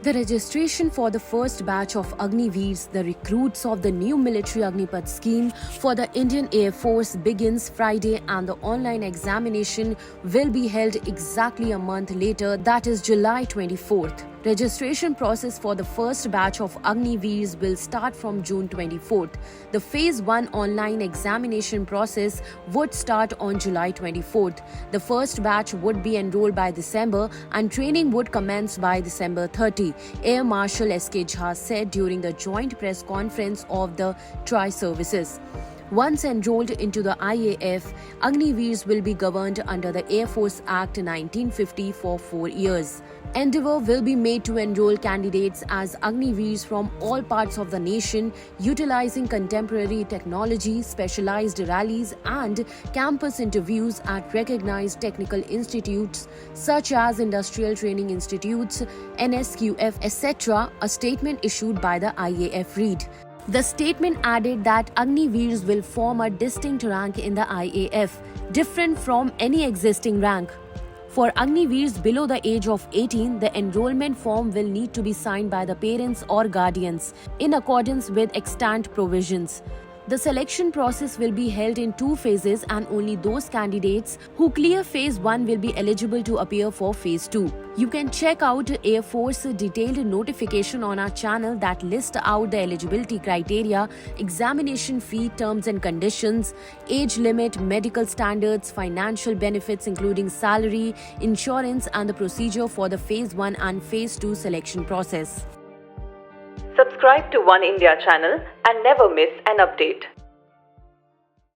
The registration for the first batch of Agniveers, the recruits of the new military Agnipath scheme for the Indian Air Force, begins Friday, and the online examination will be held exactly a month later, that is July 24th. Registration process for the first batch of Agniveers will start from June 24th. The Phase 1 online examination process would start on July 24th. The first batch would be enrolled by December and training would commence by December 30, Air Marshal S.K. Jha said during the joint press conference of the Tri-Services. Once enrolled into the IAF, Agniveers will be governed under the Air Force Act 1950 for 4 years. Endeavour will be made to enroll candidates as Agniveers from all parts of the nation, utilizing contemporary technology, specialized rallies, and campus interviews at recognized technical institutes such as Industrial Training Institutes, NSQF, etc., a statement issued by the IAF read. The statement added that Agniveers will form a distinct rank in the IAF, different from any existing rank. For Agniveers below the age of 18, the enrollment form will need to be signed by the parents or guardians in accordance with extant provisions. The selection process will be held in 2 phases, and only those candidates who clear Phase 1 will be eligible to appear for Phase 2. You can check out Air Force detailed notification on our channel that lists out the eligibility criteria, examination fee, terms and conditions, age limit, medical standards, financial benefits including salary, insurance, and the procedure for the Phase 1 and Phase 2 selection process. Subscribe to One India channel and never miss an update.